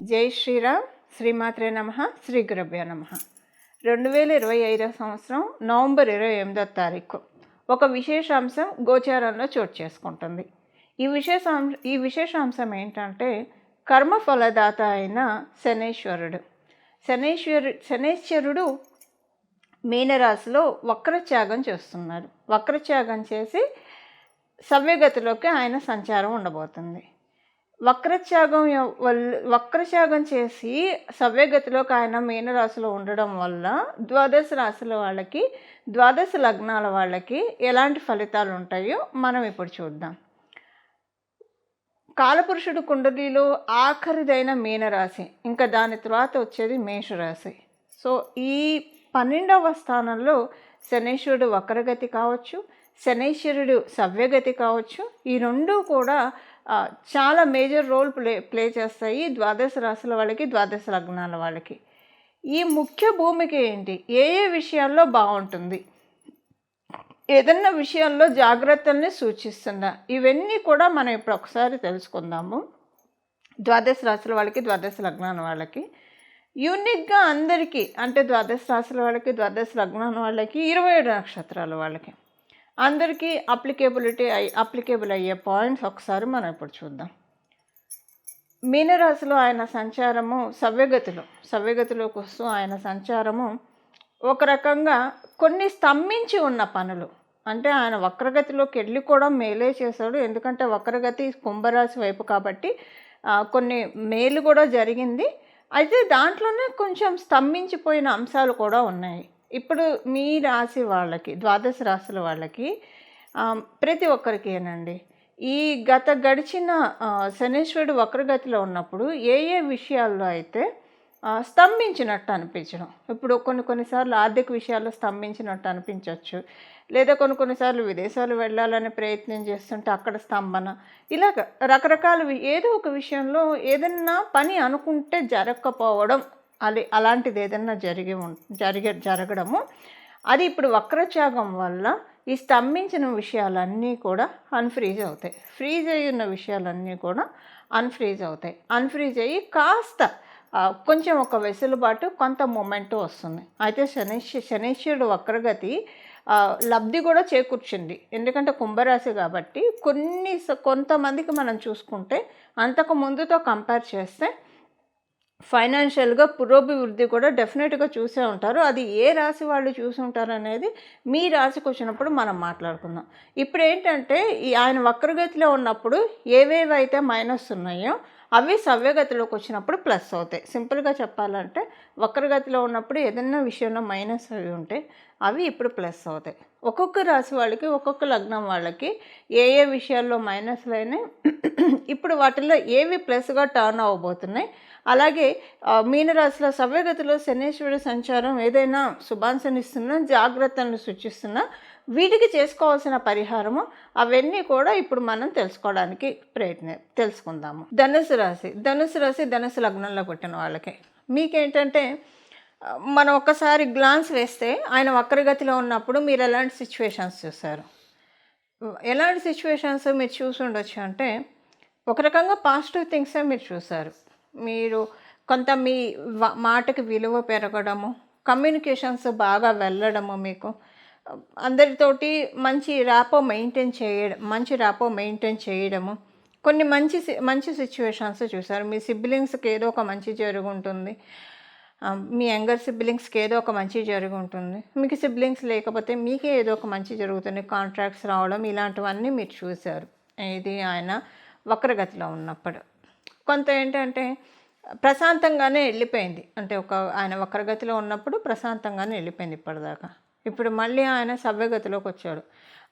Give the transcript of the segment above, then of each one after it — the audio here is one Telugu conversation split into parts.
జై శ్రీరామ్. శ్రీమాత్రే నమః. శ్రీ గురుభ్యో నమః. 2025 సంవత్సరం నవంబర్ 28వ తారీఖు ఒక విశేషాంశం గోచారంలో చోటు చేసుకుంటుంది. ఈ విశేషాంశం ఏంటంటే కర్మఫలదాత అయిన శనేశ్వరుడు మీనరాశిలో వక్రత్యాగం చేస్తున్నారు. వక్రత్యాగం చేసి సవ్యగతిలోకి ఆయన సంచారం ఉండబోతుంది. వక్రత్యాగం చేసి సవ్యగతిలోకి ఆయన మీనరాశిలో ఉండడం వల్ల ద్వాదశ రాశుల వాళ్ళకి, ద్వాదశ లగ్నాల వాళ్ళకి ఎలాంటి ఫలితాలు ఉంటాయో మనం ఇప్పుడు చూద్దాం. కాలపురుషుడు కుండలిలో ఆఖరిదైన మీనరాశి, ఇంకా దాని తర్వాత వచ్చేది మేషరాశి. సో ఈ 12వ స్థానంలో శనేశ్వరుడు వక్రగతి కావచ్చు, శనేశ్వరుడు సవ్యగతి కావచ్చు. ఈ రెండు కూడా చాలా మేజర్ రోల్ ప్లే చేస్తాయి ద్వాదశ రాశుల వాళ్ళకి, ద్వాదశ లగ్నాల వాళ్ళకి. ఈ ముఖ్య భూమిక ఏంటి, ఏ విషయాల్లో బాగుంటుంది, ఏదన్నా విషయాల్లో జాగ్రత్తల్ని సూచిస్తుందా, ఇవన్నీ కూడా మనం ఇప్పుడు ఒకసారి తెలుసుకుందాము. ద్వాదశ రాశుల వాళ్ళకి, ద్వాదశ లగ్నాల వాళ్ళకి యూనిక్గా అందరికీ, అంటే ద్వాదశ రాశుల వాళ్ళకి, ద్వాదశ లగ్నాల వాళ్ళకి, 27 నక్షత్రాల వాళ్ళకి అందరికీ అప్లికేబుల్ అయ్యే పాయింట్స్ ఒకసారి మనం ఇప్పుడు చూద్దాం. మీనరాశిలో ఆయన సంచారము సవ్యగతిలోకి వస్తూ ఆయన సంచారము ఒక రకంగా కొన్ని స్తంభించి ఉన్న పనులు, అంటే ఆయన వక్రగతిలోకి వెళ్ళి కూడా మేలే చేశాడు. ఎందుకంటే వక్రగతి కుంభరాశి వైపు కాబట్టి కొన్ని మేలు కూడా జరిగింది. అయితే దాంట్లోనే కొంచెం స్తంభించిపోయిన అంశాలు కూడా ఉన్నాయి. ఇప్పుడు మీ రాశి వాళ్ళకి, ద్వాదశ రాశుల వాళ్ళకి, ప్రతి ఒక్కరికేనండి ఈ గడిచిన శనేశ్వరుడు వక్రగతిలో ఉన్నప్పుడు ఏ విషయాల్లో అయితే స్తంభించినట్టు అనిపించడం. ఇప్పుడు కొన్నిసార్లు ఆర్థిక విషయాల్లో స్తంభించినట్టు అనిపించవచ్చు, లేదా కొన్నిసార్లు విదేశాలు వెళ్ళాలని ప్రయత్నం చేస్తుంటే అక్కడ స్తంభన, ఇలాగ రకరకాల ఏదో ఒక విషయంలో ఏదన్నా పని అనుకుంటే జరగకపోవడం, అలాంటిది ఏదన్నా జరగడము, అది ఇప్పుడు వక్రత్యాగం వల్ల ఈ స్తంభించిన విషయాలన్నీ కూడా అన్ఫ్రీజ్ అవుతాయి. ఫ్రీజ్ అయ్యి ఉన్న విషయాలన్నీ కూడా అన్ఫ్రీజ్ అవుతాయి. అన్ఫ్రీజ్ అయ్యి కాస్త కొంచెం ఒక వెసులుబాటు, కొంత మూమెంట్ వస్తుంది. అయితే శనేశ్వరుడు వక్రగతి లబ్ధి కూడా చేకూర్చింది. ఎందుకంటే కుంభరాశి కాబట్టి కొంతమందికి మనం చూసుకుంటే అంతకు ముందుతో కంపేర్ చేస్తే ఫైనాన్షియల్గా పురోభివృద్ధి కూడా డెఫినెట్గా చూసే ఉంటారు. అది ఏ రాశి వాళ్ళు చూసి ఉంటారు అనేది మీ రాశికి వచ్చినప్పుడు మనం మాట్లాడుకుందాం. ఇప్పుడు ఏంటంటే ఆయన వక్రగతిలో ఉన్నప్పుడు ఏవేవైతే మైనస్ ఉన్నాయో అవి సవ్యగతిలోకి వచ్చినప్పుడు ప్లస్ అవుతాయి. సింపుల్గా చెప్పాలంటే వక్రగతిలో ఉన్నప్పుడు ఏదైనా విషయంలో మైనస్ అవి ఉంటే అవి ఇప్పుడు ప్లస్ అవుతాయి. ఒక్కొక్క రాశి వాళ్ళకి, ఒక్కొక్క లగ్నం వాళ్ళకి ఏ విషయాల్లో మైనస్లు అయినాయి, ఇప్పుడు వాటిల్లో ఏవి ప్లస్గా టర్న్ అవ్వబోతున్నాయి. అలాగే మీనరాశిలో సవ్యగతిలో శనేశ్వరుడు సంచారం ఏదైనా శుభాంశనిస్తున్నా, జాగ్రత్తలను సూచిస్తున్నా, వీటికి చేసుకోవాల్సిన పరిహారము అవన్నీ కూడా ఇప్పుడు మనం తెలుసుకోవడానికి తెలుసుకుందాము. ధనుసు రాశి ధనుసు లగ్నంలో పుట్టిన వాళ్ళకి మీకేంటంటే, మనం ఒక్కసారి గ్లాన్స్ వేస్తే ఆయన వక్రగతిలో ఉన్నప్పుడు మీరు ఎలాంటి సిచ్యువేషన్స్ చూశారు, ఎలాంటి సిచ్యువేషన్స్ మీరు చూసి ఉండొచ్చు అంటే, ఒక రకంగా పాజిటివ్ థింగ్సే మీరు చూశారు. మీరు కొంత మీ మాటకి విలువ పెరగడము, కమ్యూనికేషన్స్ బాగా వెళ్ళడము, మీకు అందరితోటి మంచి ర్యాపో మెయింటైన్ చేయడము, కొన్ని మంచి సిచ్యువేషన్స్ చూసారు. మీ సిబ్లింగ్స్కి ఏదో ఒక మంచి జరుగుంటుంది, మీ యంగర్ సిబ్లింగ్స్కి ఏదో ఒక మంచి జరుగుంటుంది, మీకు సిబ్లింగ్స్ లేకపోతే మీకే ఏదో ఒక మంచి జరుగుతుంది, కాంట్రాక్ట్స్ రావడం, ఇలాంటివన్నీ మీరు చూశారు. ఇది ఆయన వక్రగతిలో ఉన్నప్పుడు. కొంత ఏంటంటే ప్రశాంతంగానే వెళ్ళిపోయింది, అంటే ఆయన వక్రగతిలో ఉన్నప్పుడు ప్రశాంతంగానే వెళ్ళిపోయింది ఇప్పటిదాకా. ఇప్పుడు మళ్ళీ ఆయన సవ్యగతిలోకి వచ్చాడు.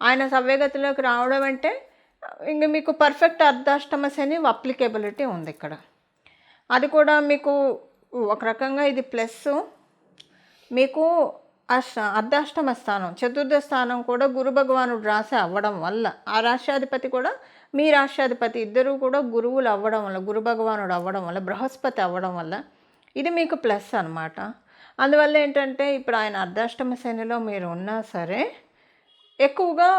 ఆయన సవ్యగతిలోకి రావడం అంటే ఇంక మీకు పర్ఫెక్ట్ అర్ధాష్టమ శని అప్లికేబిలిటీ ఉంది ఇక్కడ. అది కూడా మీకు ఒక రకంగా ఇది ప్లస్. మీకు అర్ధాష్టమ స్థానం, చతుర్థ స్థానం కూడా గురు భగవానుడు రాశి అవ్వడం వల్ల, ఆ రాష్ట్రాధిపతి కూడా మీ రాష్ట్రాధిపతి, ఇద్దరూ కూడా గురువులు అవ్వడం వల్ల, గురు భగవానుడు అవ్వడం వల్ల, బృహస్పతి అవ్వడం వల్ల ఇది మీకు ప్లస్ అనమాట. అందువల్ల ఏంటంటే ఇప్పుడు ఆయన అర్ధాష్టమ శనిలో మీరు ఉన్నా సరే ఎక్కువగా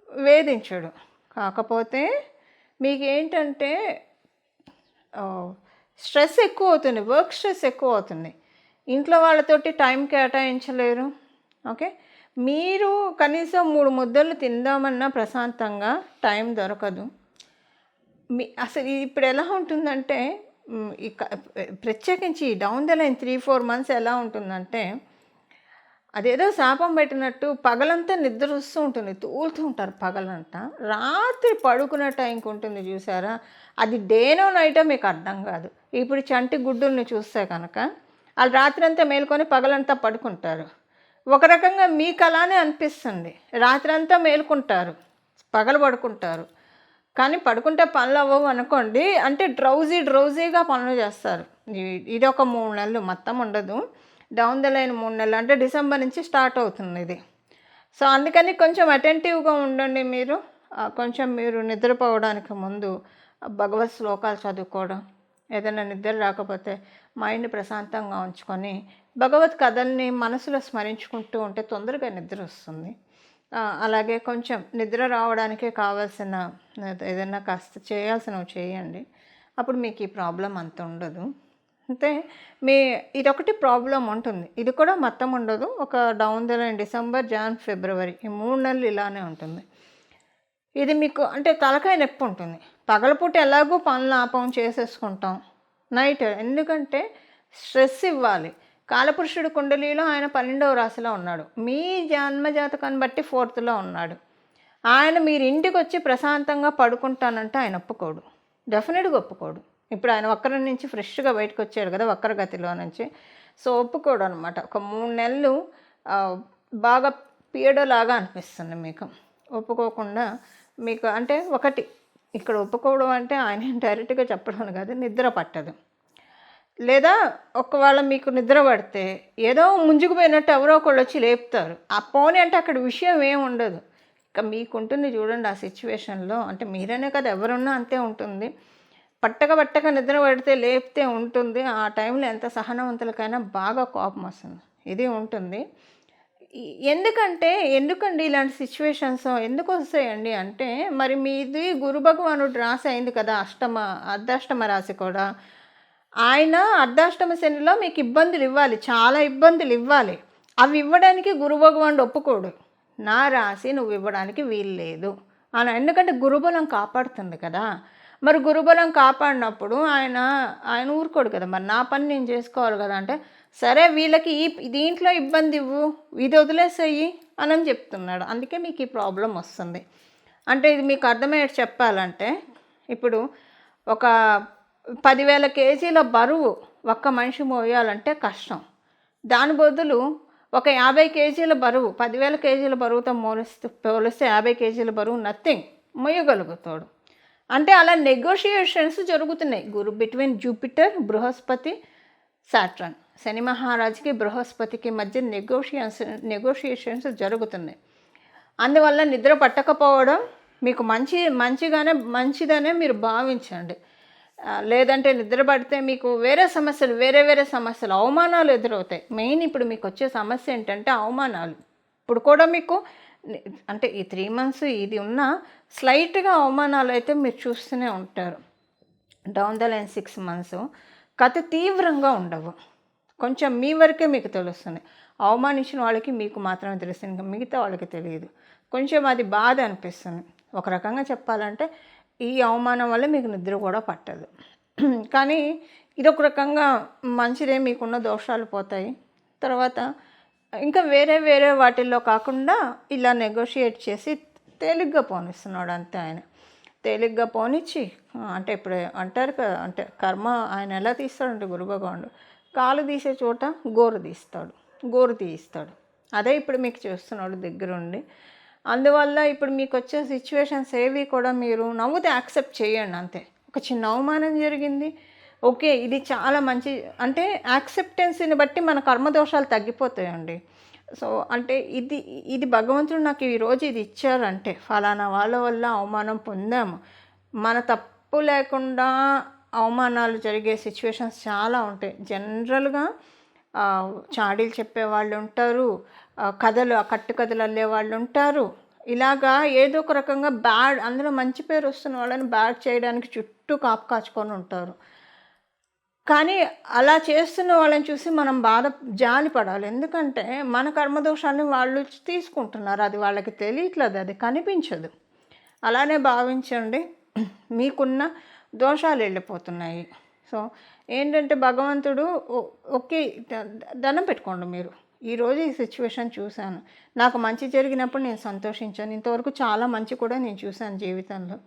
వేధించడు. కాకపోతే మీకు ఏంటంటే స్ట్రెస్ ఎక్కువ అవుతుంది, వర్క్ స్ట్రెస్ ఎక్కువ అవుతుంది. ఇంట్లో వాళ్ళతోటి టైం కేటాయించలేరు. ఓకే. మీరు కనీసం 3 ముద్దలు తిందామన్నా ప్రశాంతంగా టైం దొరకదు. అసలు ఇప్పుడు ఎలా ఉంటుందంటే ఇక ప్రత్యేకించి డౌన్ ద లైన్ 3, 4 మంత్స్ ఎలా ఉంటుందంటే, అదేదో శాపం పెట్టినట్టు పగలంతా నిద్ర వస్తూ ఉంటుంది. తూలుతూ ఉంటారు పగలంతా. రాత్రి పడుకునే టైంకి ఉంటుంది చూసారా, అది డేనో నైటో మీకు అర్థం కాదు. ఇప్పుడు చంటి గుడ్డుల్ని చూస్తే కనుక వాళ్ళు రాత్రంతా మేలుకొని పగలంతా పడుకుంటారు. ఒక రకంగా మీకు అలానే అనిపిస్తుంది. రాత్రంతా మేలుకుంటారు, పగలు పడుకుంటారు. కానీ పడుకుంటే పనులు అవ్వవు అనుకోండి, అంటే డ్రౌజీగా పనులు చేస్తారు. ఇది ఒక 3 నెలలు మొత్తం ఉండదు. డౌన్ ద లైన్ 3 నెలలు అంటే డిసెంబర్ నుంచి స్టార్ట్ అవుతుంది ఇది. సో అందుకని కొంచెం అటెంటివ్గా ఉండండి మీరు. కొంచెం మీరు నిద్రపోవడానికి ముందు భగవత్ శ్లోకాలు చదువుకోవడం, ఏదైనా నిద్ర రాకపోతే మైండ్ ప్రశాంతంగా ఉంచుకొని భగవత్ కథల్ని మనసులో స్మరించుకుంటూ ఉంటే తొందరగా నిద్ర వస్తుంది. అలాగే కొంచెం నిద్ర రావడానికే కావాల్సిన ఏదైనా కాస్త చేయాల్సినవి చేయండి. అప్పుడు మీకు ఈ ప్రాబ్లం అంత ఉండదు. అంటే ఇదొకటి ప్రాబ్లం ఉంటుంది. ఇది కూడా మొత్తం ఉండదు. ఒక down the line December, Jan, February ఈ 3 నెలలు ఇలానే ఉంటుంది. ఇది మీకు అంటే తలకాయ నొప్పి ఉంటుంది. పగలపూట ఎలాగో పనులు ఆపం చేసేసుకుంటాం. నైట్ ఎందుకంటే స్ట్రెస్ ఇవ్వాలి. కాలపురుషుడు కుండలిలో ఆయన 12వ రాశిలో ఉన్నాడు. మీ జన్మజాతకాన్ని బట్టి 4థ్లో ఉన్నాడు. ఆయన మీరు ఇంటికి వచ్చి ప్రశాంతంగా పడుకుంటానంటే ఆయన ఒప్పుకోడు, డెఫినెట్గా ఒప్పుకోడు. ఇప్పుడు ఆయన వక్రం నుంచి ఫ్రెష్గా బయటకు వచ్చాడు కదా, వక్రగతిలో నుంచి. సో ఒప్పుకోడు అనమాట. ఒక 3 నెలలు బాగా పీడలాగా అనిపిస్తుంది మీకు. ఒప్పుకోకుండా మీకు అంటే ఒకటి ఇక్కడ ఒప్పుకోవడం అంటే ఆయన డైరెక్ట్గా చెప్పడం కాదు, నిద్ర పట్టదు. లేదా ఒకవేళ మీకు నిద్ర పడితే ఏదో ముంజుకుపోయినట్టు ఎవరో ఒకళ్ళు వచ్చి లేపుతారు. ఆ పోనీ అంటే అక్కడ విషయం ఏమి ఉండదు. ఇక మీకుంటుంది చూడండి ఆ సిచ్యువేషన్లో. అంటే మీరనే కదా, ఎవరున్నా అంతే ఉంటుంది. పట్టక నిద్ర పడితే లేపితే ఉంటుంది. ఆ టైంలో ఎంత సహనవంతులకైనా బాగా కోపం వస్తుంది. ఇది ఉంటుంది. ఎందుకండి ఇలాంటి సిచ్యువేషన్స్ ఎందుకు వస్తాయండి అంటే, మరి మీది గురు భగవానుడు రాశి అయింది కదా, అర్ధాష్టమ రాశి కూడా. ఆయన అర్ధాష్టమ శనిలో మీకు ఇబ్బందులు ఇవ్వాలి, చాలా ఇబ్బందులు ఇవ్వాలి. అవి ఇవ్వడానికి గురు భగవానుడు ఒప్పుకోడు. నా రాశి నువ్వు ఇవ్వడానికి వీలు లేదు అని. ఎందుకంటే గురుబలం కాపాడుతుంది కదా. మరి గురుబలం కాపాడినప్పుడు ఆయన ఊరుకోడు కదా. మరి నా పని నేను చేసుకోవాలి కదా. అంటే సరే వీళ్ళకి దీంట్లో ఇబ్బంది ఇవ్వు, ఇది వదిలేసేయి అని చెప్తున్నాడు. అందుకే మీకు ఈ ప్రాబ్లం వస్తుంది. అంటే ఇది మీకు అర్థమయ్యేది చెప్పాలంటే, ఇప్పుడు ఒక 10,000 కేజీల బరువు ఒక్క మనిషి మోయాలంటే కష్టం. దాని బదులు ఒక 50 కేజీల బరువు 10,000 కేజీల బరువుతో పోలిస్తే 50 కేజీల బరువు నథింగ్ మోయగలుగుతాడు. అంటే అలా నెగోషియేషన్స్ జరుగుతున్నాయి బిట్వీన్ జూపిటర్, బృహస్పతి, సాటర్న్. శని మహారాజుకి బృహస్పతికి మధ్య నెగోషియేషన్స్ జరుగుతున్నాయి. అందువల్ల నిద్ర పట్టకపోవడం మీకు మంచిదనే మీరు భావించండి. లేదంటే నిద్ర పడితే మీకు వేరే సమస్యలు అవమానాలు ఎదురవుతాయి. మెయిన్ ఇప్పుడు మీకు వచ్చే సమస్య ఏంటంటే అవమానాలు. ఇప్పుడు కూడా మీకు అంటే ఈ 3 మంత్స్ ఇది ఉన్న స్లైట్గా అవమానాలు అయితే మీరు చూస్తూనే ఉంటారు. డౌన్ ద లైన్ 6 మంత్స్ కథ తీవ్రంగా ఉండవు. కొంచెం మీ వరకే మీకు తెలుస్తుంది. అవమానించిన వాళ్ళకి మీకు మాత్రమే తెలుస్తుంది, ఇంకా మిగతా వాళ్ళకి తెలియదు. కొంచెం అది బాధ అనిపిస్తుంది. ఒక రకంగా చెప్పాలంటే ఈ అవమానం వల్ల మీకు నిద్ర కూడా పట్టదు. కానీ ఇదొక రకంగా మంచిదే, మీకున్న దోషాలు పోతాయి. తర్వాత ఇంకా వేరే వాటిల్లో కాకుండా ఇలా నెగోషియేట్ చేసి తేలిగ్గా పోనిస్తున్నాడు అంతే. ఆయన తేలిగ్గా పోనిచ్చి అంటే ఇప్పుడు అంటారు కదా, అంటే కర్మ ఆయన ఎలా తీస్తాడంటే గురు భగవానుడు కాలు తీసే చోట గోరు తీయిస్తాడు. అదే ఇప్పుడు మీకు చేస్తున్నాడు దగ్గరుండి. అందువల్ల ఇప్పుడు మీకు వచ్చే సిచ్యువేషన్స్ ఏవి కూడా మీరు నవ్వుతే యాక్సెప్ట్ చేయండి అంతే. ఒక చిన్న అవమానం జరిగింది, ఓకే ఇది చాలా మంచి అంటే యాక్సెప్టెన్స్ని బట్టి మన కర్మదోషాలు తగ్గిపోతాయండి. సో అంటే ఇది భగవంతుడు నాకు ఈరోజు ఇది ఇచ్చారంటే ఫలానా వాళ్ళ వల్ల అవమానం పొందాము. మన తప్పు లేకుండా అవమానాలు జరిగే సిచ్యువేషన్స్ చాలా ఉంటాయి. జనరల్గా చాడీలు చెప్పేవాళ్ళు ఉంటారు, కట్టుకథలు అల్లే వాళ్ళు ఉంటారు. ఇలాగా ఏదో ఒక రకంగా అందులో మంచి పేరు వస్తున్న వాళ్ళని బ్యాడ్ చేయడానికి చుట్టూ కాచుకొని ఉంటారు. కానీ అలా చేస్తున్న వాళ్ళని చూసి మనం జాలి పడాలి. ఎందుకంటే మన కర్మదోషాన్ని వాళ్ళు తీసుకుంటున్నారు. అది వాళ్ళకి తెలియట్లేదు, అది కనిపించదు. అలానే భావించండి, మీకున్న దోషాలు వెళ్ళిపోతున్నాయి. సో ఏంటంటే భగవంతుడు ఓకే, దండం పెట్టుకోండి మీరు. ఈరోజు ఈ సిచ్యువేషన్ చూశాను, నాకు మంచి జరిగినప్పుడు నేను సంతోషించాను. ఇంతవరకు చాలా మంచి కూడా నేను చూశాను జీవితంలో.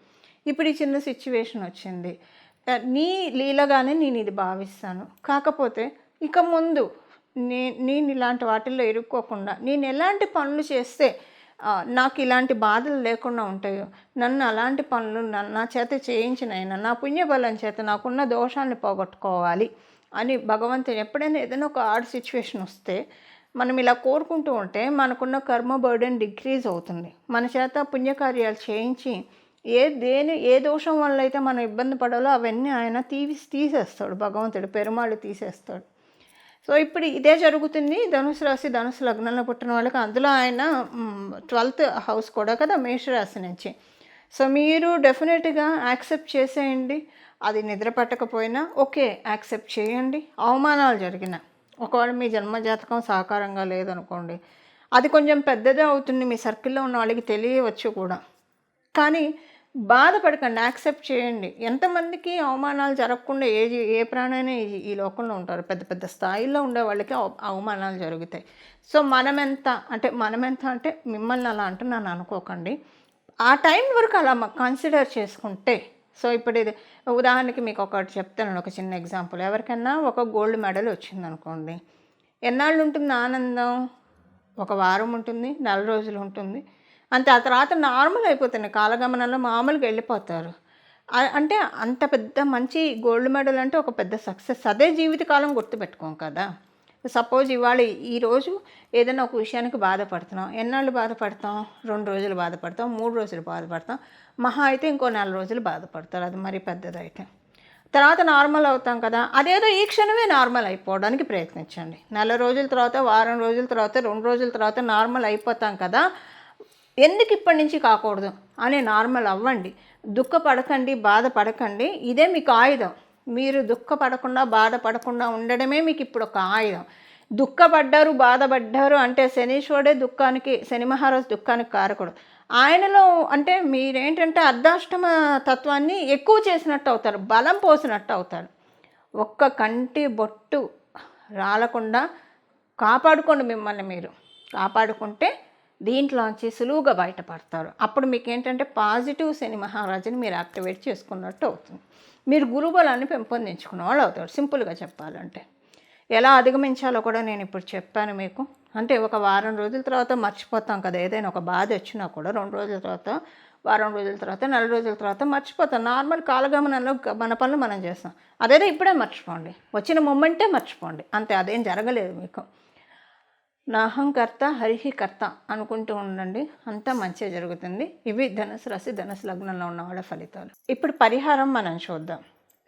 ఇప్పుడు ఈ చిన్న సిచ్యువేషన్ వచ్చింది, నీ లీలగానే నేను ఇది భావిస్తాను. కాకపోతే ఇక ముందు నేను ఇలాంటి వాటిల్లో ఇరుక్కోకుండా నేను ఎలాంటి పనులు చేస్తే నాకు ఇలాంటి బాధలు లేకుండా ఉంటాయో, నన్ను అలాంటి పనులు నా చేత చేయించినైనా నా పుణ్యబలం చేత నాకున్న దోషాన్ని పోగొట్టుకోవాలి అని భగవంతుడు ఎప్పుడైనా ఏదైనా ఒక హార్డ్ సిచ్యువేషన్ వస్తే మనం ఇలా కోరుకుంటూ ఉంటే మనకున్న కర్మ బర్డెన్ డిక్రీజ్ అవుతుంది. మన చేత పుణ్యకార్యాలు చేయించి ఏ దోషం వల్ల అయితే మనం ఇబ్బంది పడాలో అవన్నీ ఆయన తీసేస్తాడు, భగవంతుడు పెరుమాళ్ళు తీసేస్తాడు. సో ఇప్పుడు ఇదే జరుగుతుంది ధనుసు రాశి ధనుసు లగ్నంలో పుట్టిన వాళ్ళకి. అందులో ఆయన 12th హౌస్ కూడా కదా, మేషరాశి నుంచి. సో మీరు డెఫినెట్గా యాక్సెప్ట్ చేసేయండి. అది నిద్ర పట్టకపోయినా ఓకే, యాక్సెప్ట్ చేయండి. అవమానాలు జరిగిన ఒకవేళ మీ జన్మజాతకం సహకారంగా లేదనుకోండి, అది కొంచెం పెద్దదే అవుతుంది, మీ సర్కిల్లో ఉన్న వాళ్ళకి తెలియవచ్చు కూడా. కానీ బాధపడకండి, యాక్సెప్ట్ చేయండి. ఎంతమందికి అవమానాలు జరగకుండా ఏ ప్రాణైనా ఈ లోకంలో ఉంటారు. పెద్ద పెద్ద స్థాయిలో ఉండే వాళ్ళకి అవమానాలు జరుగుతాయి. సో మనమెంత అంటే మిమ్మల్ని అలా అంటున్నాను అనుకోకండి. ఆ టైం వరకు అలా కన్సిడర్ చేసుకుంటే. సో ఇప్పుడు ఇది ఉదాహరణకి మీకు ఒకటి చెప్తాను, ఒక చిన్న ఎగ్జాంపుల్. ఎవరికైనా ఒక గోల్డ్ మెడల్ వచ్చిందనుకోండి, ఎన్నాళ్ళు ఉంటుంది ఆనందం? ఒక వారం ఉంటుంది, 4 రోజులు ఉంటుంది, అంతే. ఆ తర్వాత నార్మల్ అయిపోతుంది, కాలగమనంలో మామూలుగా వెళ్ళిపోతారు. అంటే అంత పెద్ద మంచి గోల్డ్ మెడల్ అంటే ఒక పెద్ద సక్సెస్. అదే జీవితకాలం గుర్తుపెట్టుకోం కదా. సపోజ్ ఇవాళ ఈరోజు ఏదైనా ఒక విషయానికి బాధపడుతున్నాం, ఎన్నాళ్ళు బాధపడతాం? 2 రోజులు బాధపడతాం, 3 రోజులు బాధపడతాం, మహా అయితే ఇంకో 4 రోజులు బాధపడతారు, అది మరి పెద్దదైతే. తర్వాత నార్మల్ అవుతాం కదా. అదేదో ఈ క్షణమే నార్మల్ అయిపోవడానికి ప్రయత్నించండి. 4 రోజుల తర్వాత, వారం రోజుల తర్వాత, 2 రోజుల తర్వాత నార్మల్ అయిపోతాం కదా, ఎందుకు ఇప్పటి నుంచి కాకూడదు అని నార్మల్ అవ్వండి. దుఃఖపడకండి, బాధపడకండి. ఇదే మీకు ఆయుధం. మీరు దుఃఖపడకుండా బాధపడకుండా ఉండడమే మీకు ఇప్పుడు ఒక ఆయుధం. దుఃఖపడ్డారు, బాధపడ్డారు అంటే శనీశ్వరుడే శని మహారాజు దుఃఖానికి కారకుడు. ఆయనలో అంటే మీరేంటంటే అర్ధాష్టమ తత్వాన్ని ఎక్కువ చేసినట్టు అవుతారు, బలం పోసినట్టు అవుతారు. ఒక్క కంటి బొట్టు రాలకుండా కాపాడుకోండి, మిమ్మల్ని మీరు కాపాడుకుంటే దీంట్లోంచి సులువుగా బయటపడతారు. అప్పుడు మీకు ఏంటంటే పాజిటివ్ శని మహారాజుని మీరు యాక్టివేట్ చేసుకున్నట్టు అవుతుంది. మీరు గురుబలాన్ని పెంపొందించుకున్న వాళ్ళు అవుతారు. సింపుల్గా చెప్పాలంటే ఎలా అధిగమించాలో కూడా నేను ఇప్పుడు చెప్పాను మీకు. అంటే ఒక వారం రోజుల తర్వాత మర్చిపోతాం కదా, ఏదైనా ఒక బాధ వచ్చినా కూడా 2 రోజుల తర్వాత, వారం రోజుల తర్వాత, 4 రోజుల తర్వాత మర్చిపోతాం. నార్మల్ కాలగమనంలో మన పనులు మనం చేస్తాం. అదేదో ఇప్పుడే మర్చిపోండి, వచ్చిన మొమెంటే మర్చిపోండి, అంతే. అదేం జరగలేదు మీకు. నాహంకర్త హరిహి కర్త అనుకుంటూ ఉండండి, అంతా మంచిగా జరుగుతుంది. ఇవి ధనుసు రాశి ధనుసు లగ్నంలో ఉన్న వాళ్ళ ఫలితాలు. ఇప్పుడు పరిహారం మనం చూద్దాం.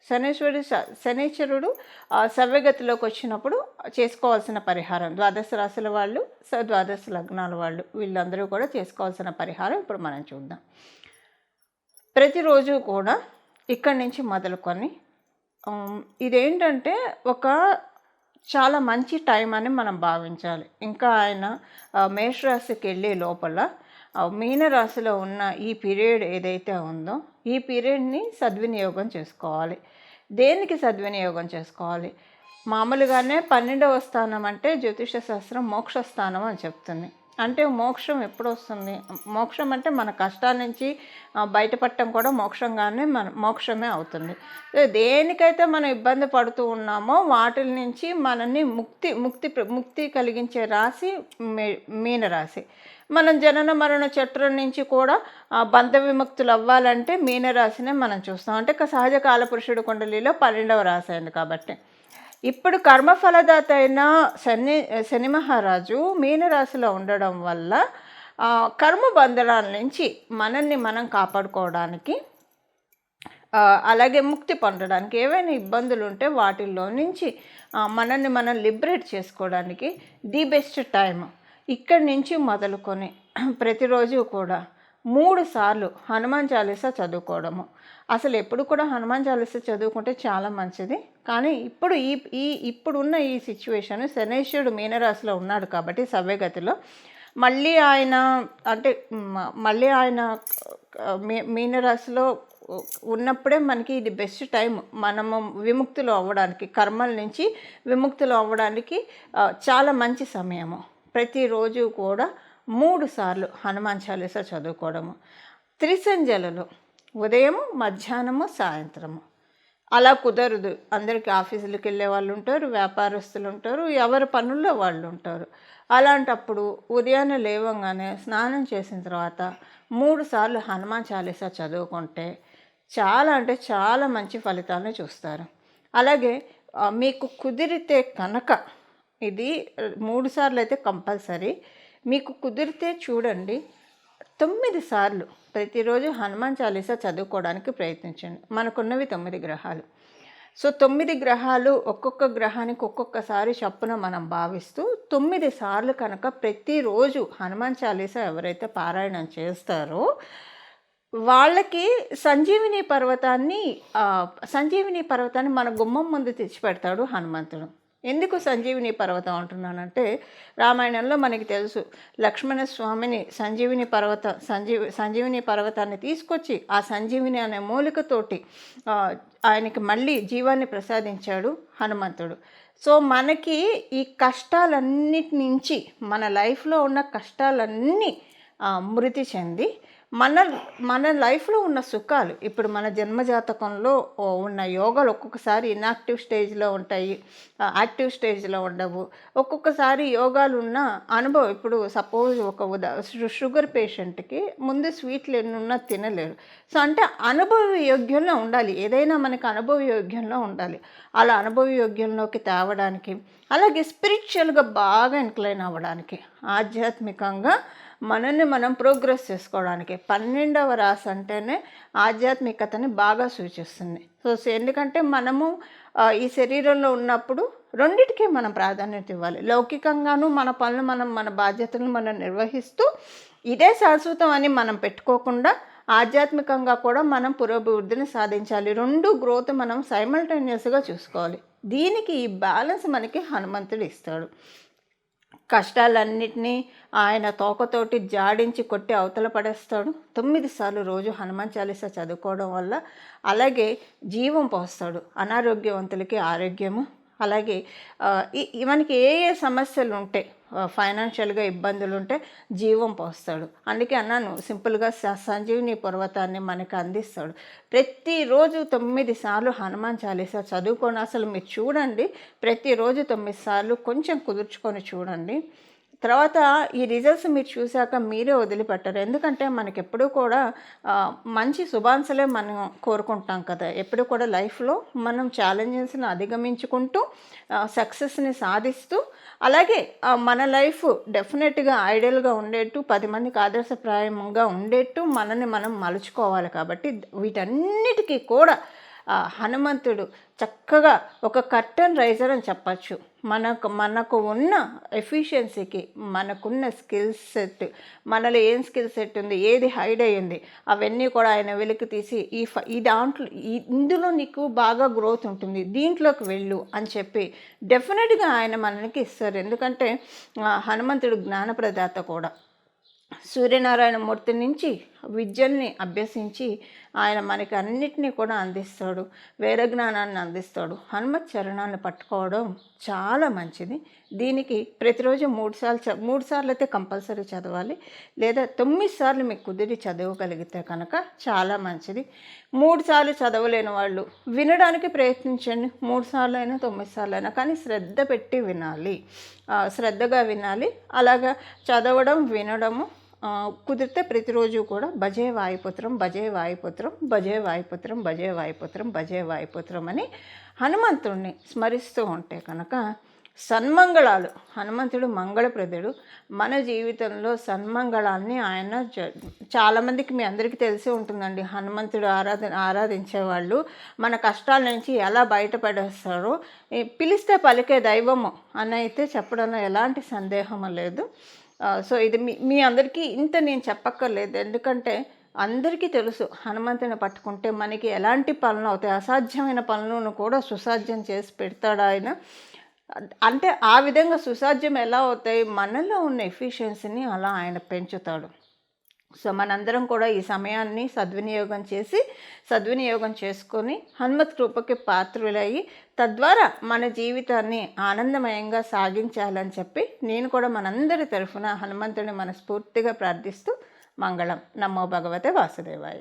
శనీశ్వరుడు సవ్యగతిలోకి వచ్చినప్పుడు చేసుకోవాల్సిన పరిహారం, ద్వాదశ రాశుల వాళ్ళు, ద్వాదశ లగ్నాల వాళ్ళు, వీళ్ళందరూ కూడా చేసుకోవాల్సిన పరిహారం ఇప్పుడు మనం చూద్దాం. ప్రతిరోజు కూడా ఇక్కడి నుంచి మొదలుకొని ఇదేంటంటే ఒక చాలా మంచి టైం అని మనం భావించాలి. ఇంకా ఆయన మేషరాశికి వెళ్ళే లోపల మీనరాశిలో ఉన్న ఈ పీరియడ్ ఏదైతే ఉందో ఈ పీరియడ్ని సద్వినియోగం చేసుకోవాలి. దేనికి సద్వినియోగం చేసుకోవాలి? మామూలుగానే 12వ స్థానం అంటే జ్యోతిష శాస్త్రం మోక్ష స్థానం అని చెప్తుంది. అంటే మోక్షం ఎప్పుడు వస్తుంది? మోక్షం అంటే మన కష్టాల నుంచి బయటపడటం కూడా మోక్షమే అవుతుంది. దేనికైతే మనం ఇబ్బంది పడుతూ ఉన్నామో వాటి నుంచి మనల్ని ముక్తి కలిగించే రాశి మీనరాశి. మనం జనన మరణ చట్రం నుంచి కూడా బంధ విముక్తులు అవ్వాలంటే మీనరాశినే మనం చూస్తాం. అంటే సహజ కాలపురుషుడు కుండలిలో 12వ రాశి అయింది కాబట్టి. ఇప్పుడు కర్మఫలదాత అయిన శని మహారాజు మీనరాశిలో ఉండడం వల్ల కర్మ బంధనాల నుంచి మనల్ని మనం కాపాడుకోవడానికి, అలాగే ముక్తి పొందడానికి, ఏవైనా ఇబ్బందులు ఉంటే వాటిల్లో నుంచి మనల్ని మనం లిబరేట్ చేసుకోవడానికి ది బెస్ట్ టైం. ఇక్కడి నుంచి మొదలుకొని ప్రతిరోజు కూడా 3 సార్లు హనుమాన్ చాలీసా చదువుకోవడము. అసలు ఎప్పుడు కూడా హనుమాన్ చాలీసా చదువుకుంటే చాలా మంచిది. కానీ ఇప్పుడు ఈ ఈ ఇప్పుడున్న ఈ సిచ్యువేషన్ శనైశ్వరుడు మీనరాశిలో ఉన్నాడు కాబట్టి సవ్యగతిలో మళ్ళీ ఆయన అంటే మళ్ళీ ఆయన మీనరాశిలో ఉన్నప్పుడే మనకి ఇది బెస్ట్ టైం మనము విముక్తులు అవ్వడానికి, కర్మల నుంచి విముక్తులు అవ్వడానికి చాలా మంచి సమయము. ప్రతిరోజు కూడా 3 సార్లు హనుమాన్ చాలీసా చదువుకోవడము. త్రిసంధ్యలలో ఉదయము, మధ్యాహ్నము, సాయంత్రము. అలా కుదరదు, అందరికీ ఆఫీసులకు వెళ్ళే వాళ్ళు ఉంటారు, వ్యాపారస్తులు ఉంటారు, ఎవరి పనుల్లో వాళ్ళు ఉంటారు. అలాంటప్పుడు ఉదయాన్నే లేవగానే స్నానం చేసిన తర్వాత 3 సార్లు హనుమాన్ చాలీసా చదువుకుంటే చాలా అంటే చాలా మంచి ఫలితాలను చూస్తారు. అలాగే మీకు కుదిరితే కనుక ఇది 3 సార్లు అయితే కంపల్సరీ. మీకు కుదిరితే చూడండి 9 సార్లు ప్రతిరోజు హనుమాన్ చాలీసా చదువుకోవడానికి ప్రయత్నించండి. మనకున్నవి 9 గ్రహాలు. సో 9 గ్రహాలు ఒక్కొక్క గ్రహానికి ఒక్కొక్కసారి చప్పున మనం భావిస్తూ 9 సార్లు కనుక ప్రతిరోజు హనుమాన్ చాలీసా ఎవరైతే పారాయణం చేస్తారో వాళ్ళకి సంజీవిని పర్వతాన్ని మన గుమ్మం ముందు తెచ్చిపెడతాడు హనుమంతుడు. ఎందుకు సంజీవిని పర్వతం అంటున్నానంటే రామాయణంలో మనకి తెలుసు, లక్ష్మణస్వామిని సంజీవిని పర్వతాన్ని తీసుకొచ్చి ఆ సంజీవిని అనే మూలికతోటి ఆయనకి మళ్ళీ జీవాన్ని ప్రసాదించాడు హనుమంతుడు. సో మనకి ఈ కష్టాలన్నిటి నుంచి, మన లైఫ్లో ఉన్న కష్టాలన్నీ మృతి చెంది మన లైఫ్లో ఉన్న సుఖాలు, ఇప్పుడు మన జన్మజాతకంలో ఉన్న యోగాలు ఒక్కొక్కసారి ఇన్యాక్టివ్ స్టేజ్లో ఉంటాయి, యాక్టివ్ స్టేజ్లో ఉండవు. ఒక్కొక్కసారి యోగాలు ఉన్న అనుభవం, ఇప్పుడు సపోజ్ షుగర్ పేషెంట్కి ముందు స్వీట్లు ఎన్నున్నా తినలేరు. సో అంటే అనుభవ యోగ్యంలో ఉండాలి, ఏదైనా మనకు అనుభవ యోగ్యంలో ఉండాలి. అలా అనుభవ యోగ్యంలోకి తేవడానికి, అలాగే స్పిరిచువల్గా బాగా ఇంక్లైన్ అవ్వడానికి, ఆధ్యాత్మికంగా మనల్ని మనం ప్రోగ్రెస్ చేసుకోవడానికి 12వ రాశి అంటేనే ఆధ్యాత్మికతని బాగా సూచిస్తుంది. సో ఎందుకంటే మనము ఈ శరీరంలో ఉన్నప్పుడు రెండిటికీ మనం ప్రాధాన్యత ఇవ్వాలి. లౌకికంగాను మన పనులు మన బాధ్యతలను మనం నిర్వహిస్తూ ఇదే శాశ్వతం అని మనం పెట్టుకోకుండా ఆధ్యాత్మికంగా కూడా మనం పురోభివృద్ధిని సాధించాలి. 2 గ్రోత్ మనం సైమల్టేనియస్గా చూసుకోవాలి. దీనికి ఈ బ్యాలెన్స్ మనకి హనుమంతుడు ఇస్తాడు. కష్టాలన్నిటినీ ఆయన తోకతోటి జాడించి కొట్టి అవతల పడేస్తాడు. 9 సార్లు రోజు హనుమాన్ చాలీసా చదువుకోవడం వల్ల అలాగే జీవం పోస్తాడు. అనారోగ్యవంతులకి ఆరోగ్యము, అలాగే మనకి ఏ సమస్యలు ఉంటే, ఫైనాన్షియల్గా ఇబ్బందులు ఉంటే జీవం పోస్తాడు. అందుకే అన్నాను, సింపుల్గా సంజీవిని పర్వతాన్ని మనకు అందిస్తాడు. ప్రతిరోజు 9 సార్లు హనుమాన్ చాలీసా చదువుకొని అసలు మీరు చూడండి, ప్రతిరోజు 9 సార్లు కొంచెం కుదుర్చుకొని చూడండి. తర్వాత ఈ రిజల్ట్స్ మీరు చూశాక మీరే వదిలిపెట్టరు. ఎందుకంటే మనకి ఎప్పుడూ కూడా మంచి శుభాంశలే మనం కోరుకుంటాం కదా. ఎప్పుడు కూడా లైఫ్లో మనం ఛాలెంజెస్ని అధిగమించుకుంటూ సక్సెస్ని సాధిస్తూ, అలాగే మన లైఫ్ డెఫినెట్గా ఐడియల్గా ఉండేట్టు, 10 మందికి ఆదర్శప్రాయంగా ఉండేట్టు మనల్ని మనం మలుచుకోవాలి. కాబట్టి వీటన్నిటికీ కూడా హనుమంతుడు చక్కగా ఒక కర్టన్ రైజర్ అని చెప్పచ్చు. మనకు ఉన్న ఎఫిషియన్సీకి, మనకున్న స్కిల్ సెట్, మనలో ఏం స్కిల్ సెట్ ఉంది, ఏది హైడ్ అయ్యింది, అవన్నీ కూడా ఆయన వెలికి తీసి ఈ దాంట్లో ఇందులో నీకు బాగా గ్రోత్ ఉంటుంది, దీంట్లోకి వెళ్ళు అని చెప్పి డెఫినెట్గా ఆయన మనకి ఇస్తారు. ఎందుకంటే హనుమంతుడు జ్ఞానప్రదాత కూడా. సూర్యనారాయణ మూర్తి నుంచి విద్యల్ని అభ్యసించి ఆయన మనకి అన్నిటినీ కూడా అందిస్తాడు, వేద జ్ఞానాన్ని అందిస్తాడు. హనుమత్ చరణాన్ని పట్టుకోవడం చాలా మంచిది. దీనికి ప్రతిరోజు 3 సార్లు అయితే కంపల్సరీ చదవాలి, లేదా 9 సార్లు మీకు కుదిరి చదవగలిగితే కనుక చాలా మంచిది. 3 సార్లు చదవలేని వాళ్ళు వినడానికి ప్రయత్నించండి. 3 సార్లు అయినా 9 సార్లు అయినా, కానీ శ్రద్ధ పెట్టి వినాలి, శ్రద్ధగా వినాలి. అలాగా చదవడం, వినడము కుదిరితే ప్రతిరోజు కూడా భజే వాయుపుత్రం, భజే వాయుపుత్రం, భజే వాయుపుత్రం, భజే వాయుపుత్రం, భజే వాయుపుత్రం అని హనుమంతుడిని స్మరిస్తూ ఉంటే కనుక సన్మంగళాలు, హనుమంతుడు మంగళప్రదుడు. మన జీవితంలో సన్మంగళాన్ని ఆయన చాలామందికి, మీ అందరికీ తెలిసే ఉంటుందండి, హనుమంతుడు ఆరాధించేవాళ్ళు మన కష్టాల నుంచి ఎలా బయటపడేస్తారో, పిలిస్తే పలికే దైవము అని అయితే చెప్పడంలో ఎలాంటి సందేహం లేదు. సో ఇది మీ మీ అందరికీ ఇంత నేను చెప్పక్కర్లేదు. ఎందుకంటే అందరికీ తెలుసు హనుమంతుని పట్టుకుంటే మనకి ఎలాంటి పనులు అవుతాయి. అసాధ్యమైన పనులను కూడా సుసాధ్యం చేసి పెడతాడు ఆయన. అంటే ఆ విధంగా సుసాధ్యం ఎలా అవుతాయి? మనలో ఉన్న ఎఫిషియన్సీని అలా ఆయన పెంచుతాడు. సో మనందరం కూడా ఈ సమయాన్ని సద్వినియోగం చేసుకొని హనుమత్ కృపకి పాత్రులయ్యి తద్వారా మన జీవితాన్ని ఆనందమయంగా సాగించాలని చెప్పి నేను కూడా మనందరి తరఫున హనుమంతుని మనస్ఫూర్తిగా ప్రార్థిస్తూ మంగళం. నమో భగవతే వాసుదేవాయ.